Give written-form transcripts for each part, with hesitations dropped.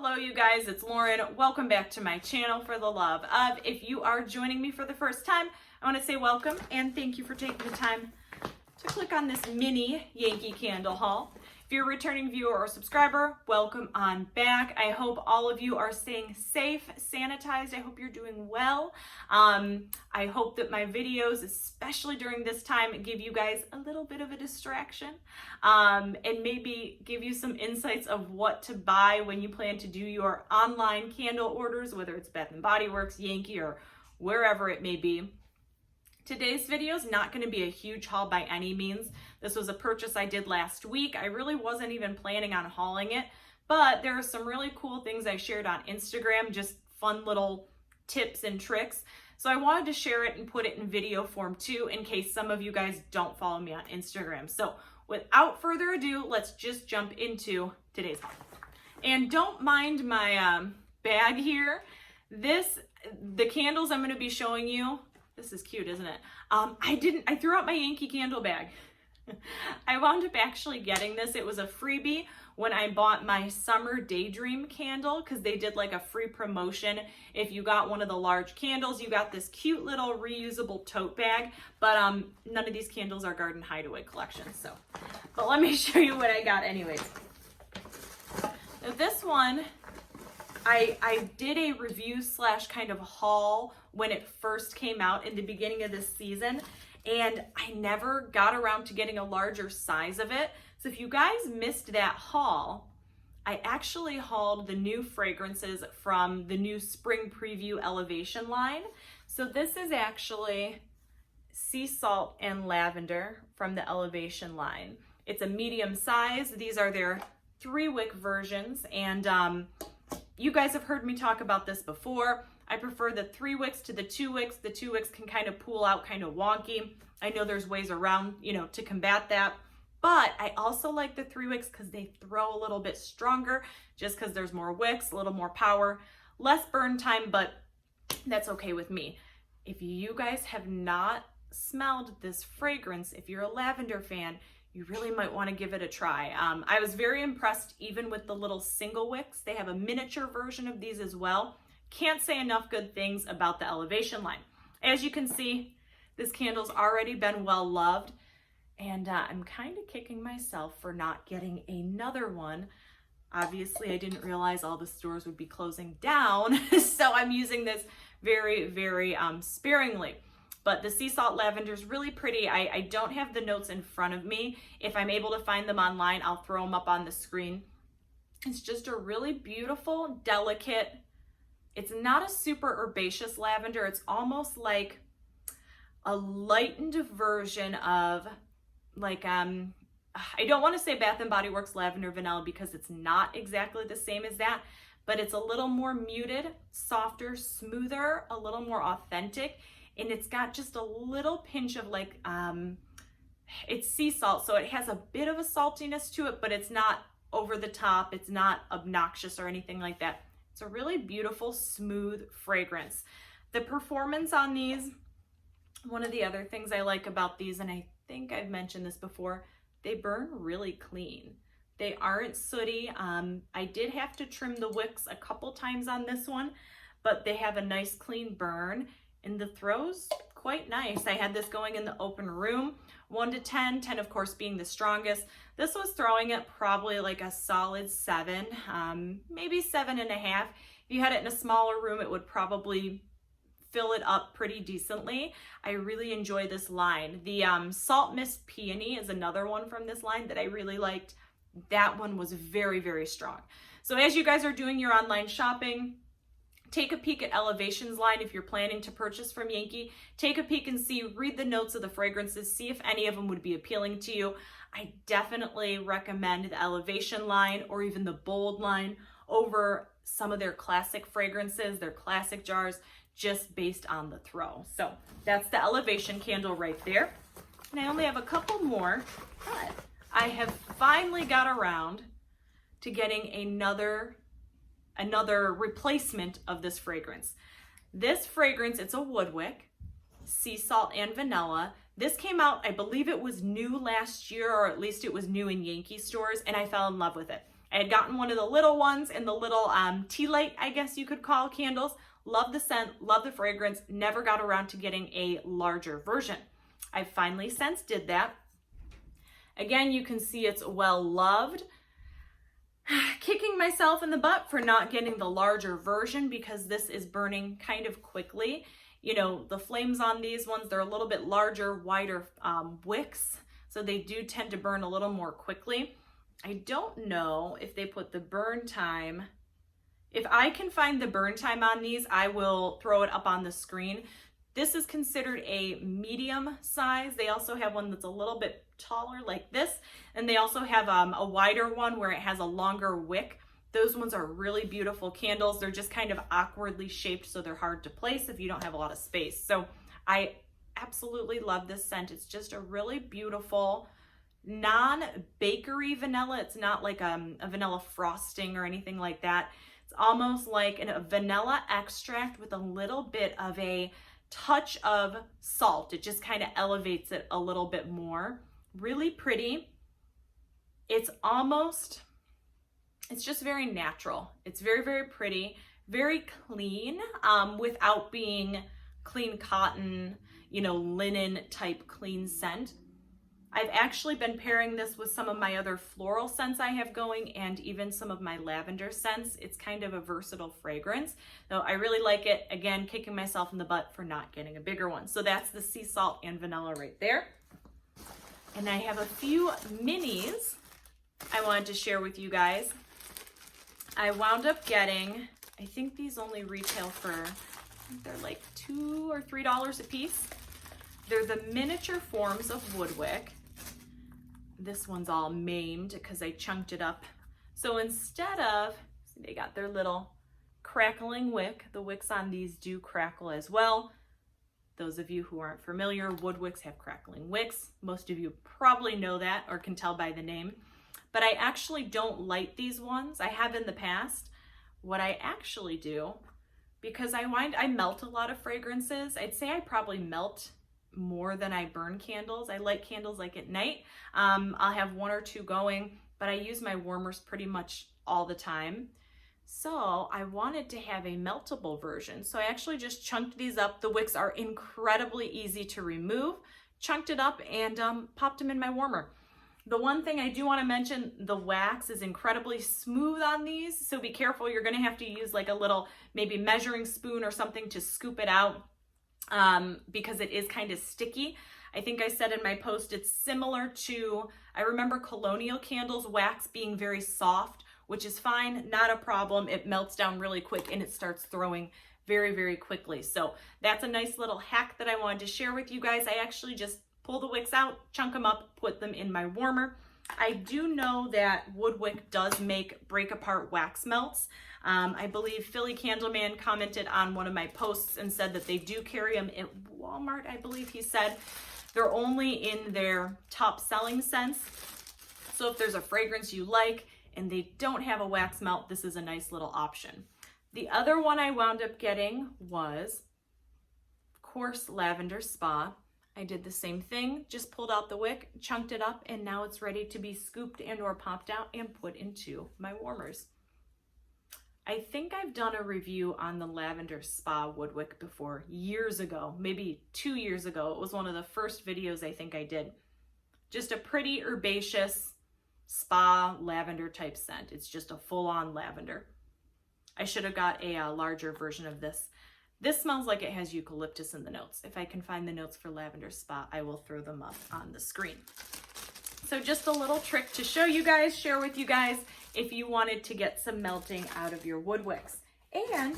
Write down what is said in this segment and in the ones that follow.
Hello you guys, it's Lauren. Welcome back to my channel for the love of. If you are joining me for the first time, I want to say welcome and thank you for taking the time to click on this mini Yankee Candle haul. If you're a returning viewer or subscriber, welcome on back. I hope all of you are staying safe, sanitized. I hope you're doing well. I hope that my videos, especially during this time, give you guys a little bit of a distraction and maybe give you some insights of what to buy when you plan to do your online candle orders, whether it's Bath & Body Works, Yankee, or wherever it may be. Today's video is not going to be a huge haul by any means. This was a purchase I did last week. I really wasn't even planning on hauling it, but there are some really cool things I shared on Instagram, just fun little tips and tricks. So I wanted to share it and put it in video form too, in case some of you guys don't follow me on Instagram. So without further ado, let's just jump into today's haul. And don't mind my bag here. The candles I'm going to be showing you, this is cute, isn't it? I threw out my Yankee Candle Bag. I wound up actually getting this. It was a freebie when I bought my Summer Daydream candle because they did like a free promotion. If you got one of the large candles, you got this cute little reusable tote bag, but none of these candles are Garden Hideaway collection. So, but let me show you what I got anyways. Now this one, I did a review slash kind of haul when it first came out in the beginning of this season, and I never got around to getting a larger size of it. So if you guys missed that haul, I actually hauled the new fragrances from the new Spring Preview Elevation line. So this is actually Sea Salt and Lavender from the Elevation line. It's a medium size. These are their 3-wick versions, and you guys have heard me talk about this before. I prefer the 3 wicks to the 2 wicks. The 2 wicks can kind of pool out kind of wonky. I know there's ways around, to combat that. But I also like the 3 wicks because they throw a little bit stronger just because there's more wicks, a little more power, less burn time, but that's okay with me. If you guys have not smelled this fragrance, if you're a lavender fan, you really might want to give it a try. I was very impressed even with the little single wicks. They have a miniature version of these as well. Can't say enough good things about the Elevation line. As you can see, this candle's already been well loved, and I'm kind of kicking myself for not getting another one. Obviously, I didn't realize all the stores would be closing down, so I'm using this very, very sparingly. But the Sea Salt Lavender is really pretty. I don't have the notes in front of me. If I'm able to find them online, I'll throw them up on the screen. It's just a really beautiful, delicate, it's not a super herbaceous lavender. It's almost like a lightened version of like, I don't want to say Bath & Body Works Lavender Vanilla because it's not exactly the same as that, but it's a little more muted, softer, smoother, a little more authentic. And it's got just a little pinch of like, it's sea salt. So it has a bit of a saltiness to it, but it's not over the top. It's not obnoxious or anything like that. It's a really beautiful, smooth fragrance. The performance on these, one of the other things I like about these, and I think I've mentioned this before, they burn really clean. They aren't sooty. I did have to trim the wicks a couple times on this one, but they have a nice clean burn. And the throw's quite nice. I had this going in the open room, 1 to 10, 10 of course being the strongest. This was throwing it probably like a solid 7, maybe 7.5. If you had it in a smaller room, it would probably fill it up pretty decently. I really enjoy this line. The Salt Mist Peony is another one from this line that I really liked. That one was very, very strong. So as you guys are doing your online shopping, take a peek at Elevation's line if you're planning to purchase from Yankee. Take a peek and read the notes of the fragrances, see if any of them would be appealing to you. I definitely recommend the Elevation line or even the Bold line over some of their classic fragrances, their classic jars, just based on the throw. So that's the Elevation candle right there. And I only have a couple more, but I have finally got around to getting another replacement of this fragrance. This fragrance, it's a Woodwick, Sea Salt and Vanilla. This came out, I believe it was new last year, or at least it was new in Yankee stores, and I fell in love with it. I had gotten one of the little ones and the little tea light, I guess you could call, candles. Love the scent, love the fragrance, never got around to getting a larger version. I finally since did that. Again, you can see it's well loved. Kicking myself in the butt for not getting the larger version because this is burning kind of quickly. You know, the flames on these ones, they're a little bit larger, wider wicks, so they do tend to burn a little more quickly. I don't know if they put the burn time. If I can find the burn time on these, I will throw it up on the screen. This is considered a medium size. They also have one that's a little bit taller like this, and they also have a wider one where it has a longer wick. Those ones are really beautiful candles. They're just kind of awkwardly shaped, so they're hard to place if you don't have a lot of space. So I absolutely love this scent. It's just a really beautiful, non-bakery vanilla. It's not like a vanilla frosting or anything like that. It's almost like a vanilla extract with a little bit of a touch of salt. It just kind of elevates it a little bit more. Really pretty. It's just very natural. It's very, very pretty, very clean, without being clean cotton, you know, linen type clean scent. I've actually been pairing this with some of my other floral scents I have going and even some of my lavender scents. It's kind of a versatile fragrance. So I really like it. Again, kicking myself in the butt for not getting a bigger one. So that's the sea salt and vanilla right there. And I have a few minis I wanted to share with you guys. I wound up getting, I think these only retail for, they're like $2 or $3 a piece. They're the miniature forms of Woodwick. This one's all maimed because I chunked it up. So instead of, see, they got their little crackling wick. The wicks on these do crackle as well. Those of you who aren't familiar, Woodwicks have crackling wicks. Most of you probably know that or can tell by the name. But I actually don't light these ones. I have in the past. What I actually do, because I melt a lot of fragrances. I'd say I probably melt more than I burn candles. I light candles like at night. I'll have one or two going, but I use my warmers pretty much all the time. So I wanted to have a meltable version. So I actually just chunked these up. The wicks are incredibly easy to remove. Chunked it up and popped them in my warmer. The one thing I do want to mention, the wax is incredibly smooth on these. So be careful. You're going to have to use like a little maybe measuring spoon or something to scoop it out. Because it is kind of sticky. I think I said in my post, it's similar to, I remember colonial candles wax being very soft, which is fine, not a problem. It melts down really quick and it starts throwing very, very quickly. So that's a nice little hack that I wanted to share with you guys. I actually just pull the wicks out, chunk them up, put them in my warmer. I do know that Woodwick does make break apart wax melts. I believe Philly Candleman commented on one of my posts and said that they do carry them at Walmart, I believe he said. They're only in their top selling scents. So if there's a fragrance you like and they don't have a wax melt, this is a nice little option. The other one I wound up getting was, of course, Lavender Spa. I did the same thing, just pulled out the wick, chunked it up, and now it's ready to be scooped and or popped out and put into my warmers. I think I've done a review on the Lavender Spa Woodwick before, years ago, maybe 2 years ago. It was one of the first videos I think I did. Just a pretty herbaceous spa lavender type scent. It's just a full-on lavender. I should have got a larger version of this. This smells like it has eucalyptus in the notes. If I can find the notes for Lavender Spa, I will throw them up on the screen. So just a little trick to show you guys, share with you guys, if you wanted to get some melting out of your Woodwicks. And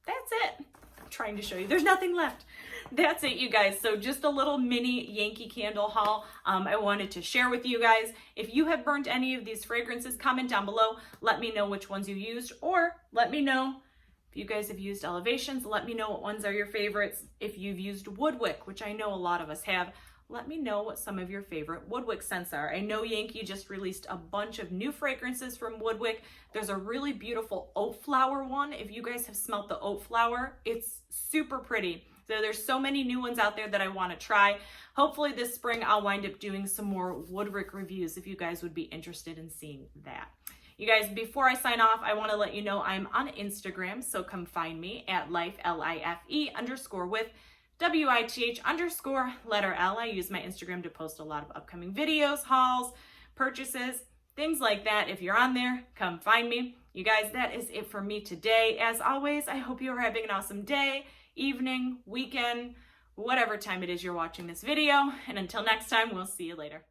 that's it. I'm trying to show you. There's nothing left. That's it, you guys. So just a little mini Yankee Candle haul I wanted to share with you guys. If you have burned any of these fragrances, comment down below. Let me know which ones you used, or let me know if you guys have used Elevations. Let me know what ones are your favorites. If you've used Woodwick, which I know a lot of us have, let me know what some of your favorite Woodwick scents are. I know Yankee just released a bunch of new fragrances from Woodwick. There's a really beautiful oat flower one. If you guys have smelt the oat flower, it's super pretty. So there's so many new ones out there that I want to try. Hopefully this spring I'll wind up doing some more Woodwick reviews if you guys would be interested in seeing that. You guys, before I sign off, I want to let you know I'm on Instagram, so come find me at life, L-I-F-E _ WITH _ L. I use my Instagram to post a lot of upcoming videos, hauls, purchases, things like that. If you're on there, come find me. You guys, that is it for me today. As always, I hope you are having an awesome day, evening, weekend, whatever time it is you're watching this video. And until next time, we'll see you later.